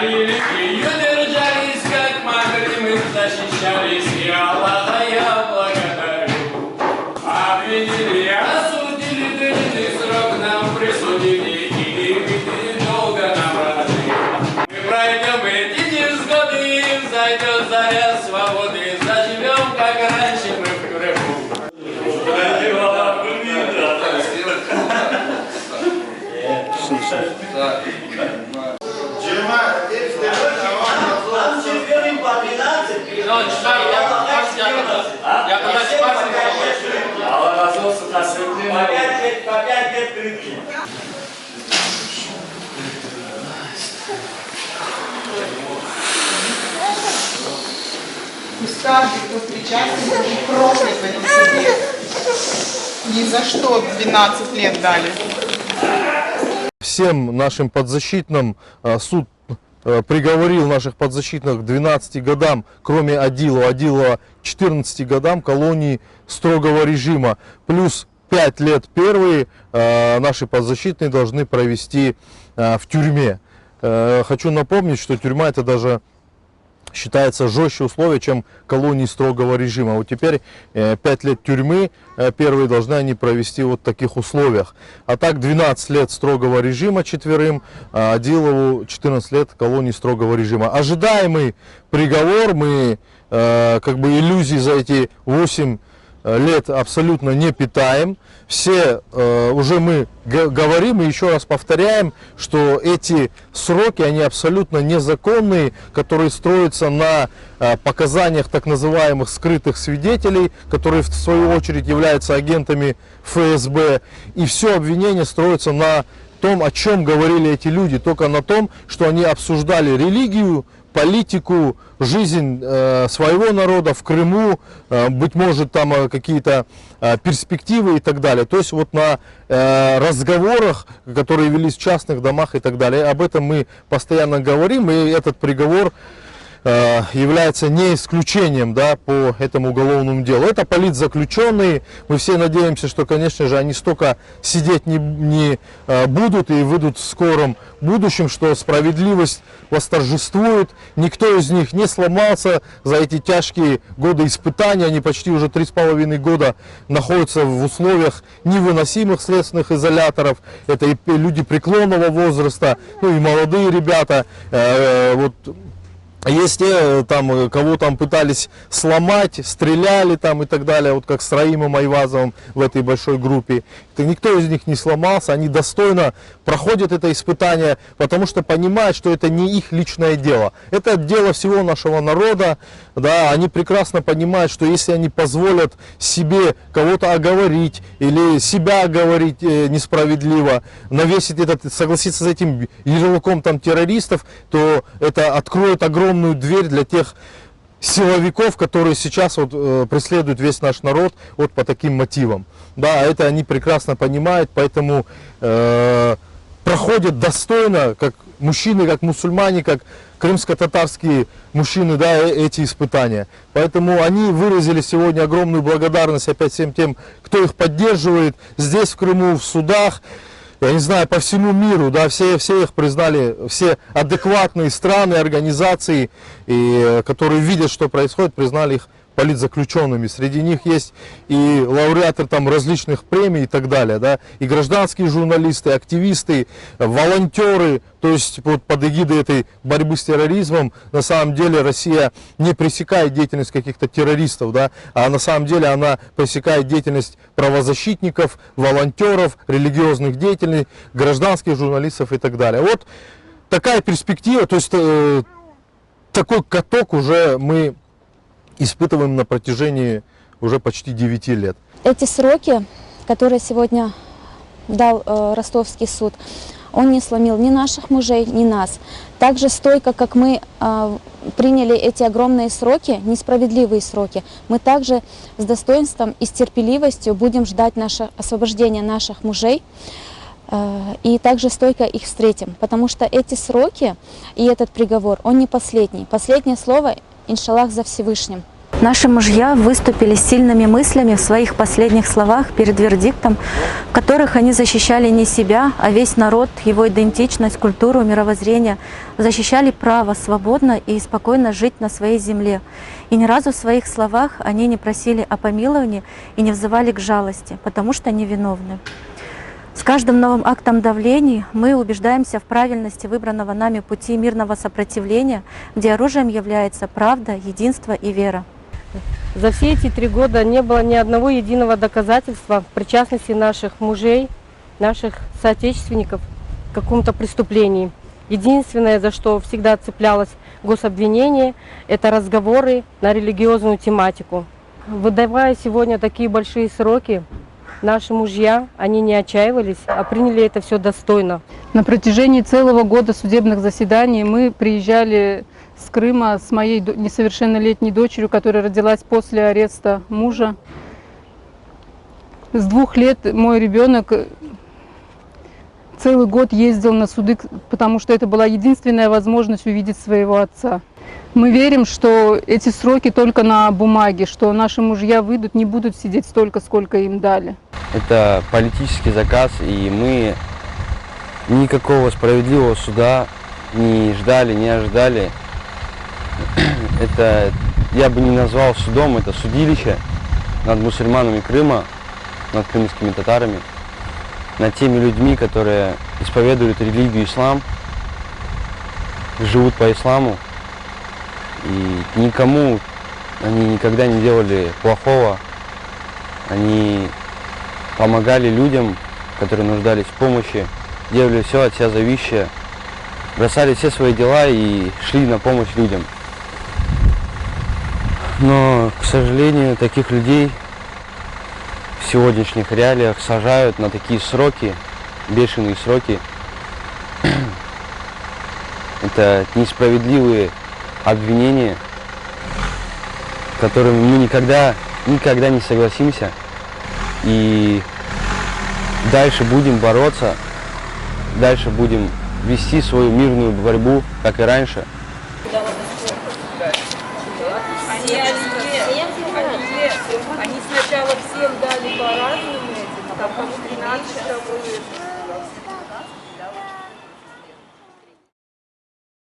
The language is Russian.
религию держались, как могли мы защищались, и Аллаха я благодарю. Обвинили, осудили, длительный срок нам присудили, и видели долго нам рады. Мы пройдем эти невзгоды, взойдет заря свободы, заживем, как раньше мы в Крыму. Пусть каждый, кто причастен, будет проклят в этом суде. Ни за что 12 лет дали. Всем нашим подзащитным суд приговорил наших подзащитных к 12 годам, кроме Адилова. Адилова 14 годам колонии строгого режима. Плюс 5 лет первые наши подзащитные должны провести в тюрьме. Хочу напомнить, что тюрьма это даже считается жестче условия, чем колонии строгого режима. Вот теперь 5 лет тюрьмы первые должны они провести вот в таких условиях. А так 12 лет строгого режима четверым, а Адилову 14 лет колонии строгого режима. Ожидаемый приговор, мы как бы иллюзий за эти 8 лет абсолютно не питаем. Все уже мы говорим и еще раз повторяем, что эти сроки, они абсолютно незаконные, которые строятся на показаниях так называемых скрытых свидетелей, которые в свою очередь являются агентами ФСБ. И все обвинение строится на том, о чем говорили эти люди, только на том, что они обсуждали религию, политику, жизнь своего народа в Крыму, быть может там какие-то перспективы и так далее. То есть вот на разговорах, которые велись в частных домах и так далее, об этом мы постоянно говорим, и этот приговор является не исключением, да, по этому уголовному делу. Это политзаключенные. Мы все надеемся, что, конечно же, они столько сидеть не будут и выйдут в скором будущем, что справедливость восторжествует. Никто из них не сломался за эти тяжкие годы испытаний. Они почти уже 3,5 года находятся в условиях невыносимых следственных изоляторов. Это и люди преклонного возраста, ну и молодые ребята. Вот. Есть те, там, кого там пытались сломать, стреляли там и так далее, вот как с Раимом Айвазовым в этой большой группе. Никто из них не сломался, они достойно проходят это испытание, потому что понимают, что это не их личное дело. Это дело всего нашего народа, да, они прекрасно понимают, что если они позволят себе кого-то оговорить или себя оговорить несправедливо, навесить этот, согласиться с этим ярлыком там террористов, то это откроет огромную дверь для тех силовиков, которые сейчас вот преследуют весь наш народ вот по таким мотивам. Да, это они прекрасно понимают, поэтому проходят достойно, как мужчины, как мусульмане, как крымско-татарские мужчины, да, эти испытания. Поэтому они выразили сегодня огромную благодарность опять всем тем, кто их поддерживает здесь, в Крыму, в судах. Я не знаю, по всему миру, да, все их признали, все адекватные страны, организации, которые видят, что происходит, признали их политзаключенными. Среди них есть и лауреаты там различных премий и так далее, да, и гражданские журналисты, активисты, волонтеры. То есть вот под эгидой этой борьбы с терроризмом на самом деле Россия не пресекает деятельность каких-то террористов, да, а на самом деле она пресекает деятельность правозащитников, волонтеров, религиозных деятелей, гражданских журналистов и так далее. Вот такая перспектива, то есть такой каток уже мы испытываем на протяжении уже почти 9 лет. Эти сроки, которые сегодня дал Ростовский суд, он не сломил ни наших мужей, ни нас. Так же стойко, как мы приняли эти огромные сроки, несправедливые сроки, мы также с достоинством и с терпеливостью будем ждать освобождения наших мужей. И также стойко их встретим, потому что эти сроки и этот приговор, он не последний. Последнее слово, иншаллах, за Всевышним. Наши мужья выступили с сильными мыслями в своих последних словах перед вердиктом, в которых они защищали не себя, а весь народ, его идентичность, культуру, мировоззрение, защищали право свободно и спокойно жить на своей земле. И ни разу в своих словах они не просили о помиловании и не взывали к жалости, потому что невиновны. С каждым новым актом давления мы убеждаемся в правильности выбранного нами пути мирного сопротивления, где оружием является правда, единство и вера. За все эти 3 года не было ни одного единого доказательства причастности наших мужей, наших соотечественников к какому-то преступлению. Единственное, за что всегда цеплялось гособвинение, это разговоры на религиозную тематику. Выдавая сегодня такие большие сроки, наши мужья, они не отчаивались, а приняли это все достойно. На протяжении целого года судебных заседаний мы приезжали с Крыма с моей несовершеннолетней дочерью, которая родилась после ареста мужа. С 2 лет мой ребенок целый год ездил на суды, потому что это была единственная возможность увидеть своего отца. Мы верим, что эти сроки только на бумаге, что наши мужья выйдут, не будут сидеть столько, сколько им дали. Это политический заказ, и мы никакого справедливого суда не ждали, не ожидали. Это я бы не назвал судом, это судилище над мусульманами Крыма, над крымскими татарами, над теми людьми, которые исповедуют религию ислам, живут по исламу. И никому они никогда не делали плохого. Они помогали людям, которые нуждались в помощи, делали все от себя зависящее, бросали все свои дела и шли на помощь людям. Но, к сожалению, таких людей в сегодняшних реалиях сажают на такие сроки, бешеные сроки. Это несправедливые обвинения, с которыми мы никогда не согласимся. И дальше будем бороться, дальше будем вести свою мирную борьбу, как и раньше. Они сначала всем дали по-разному, там кому 13 человек,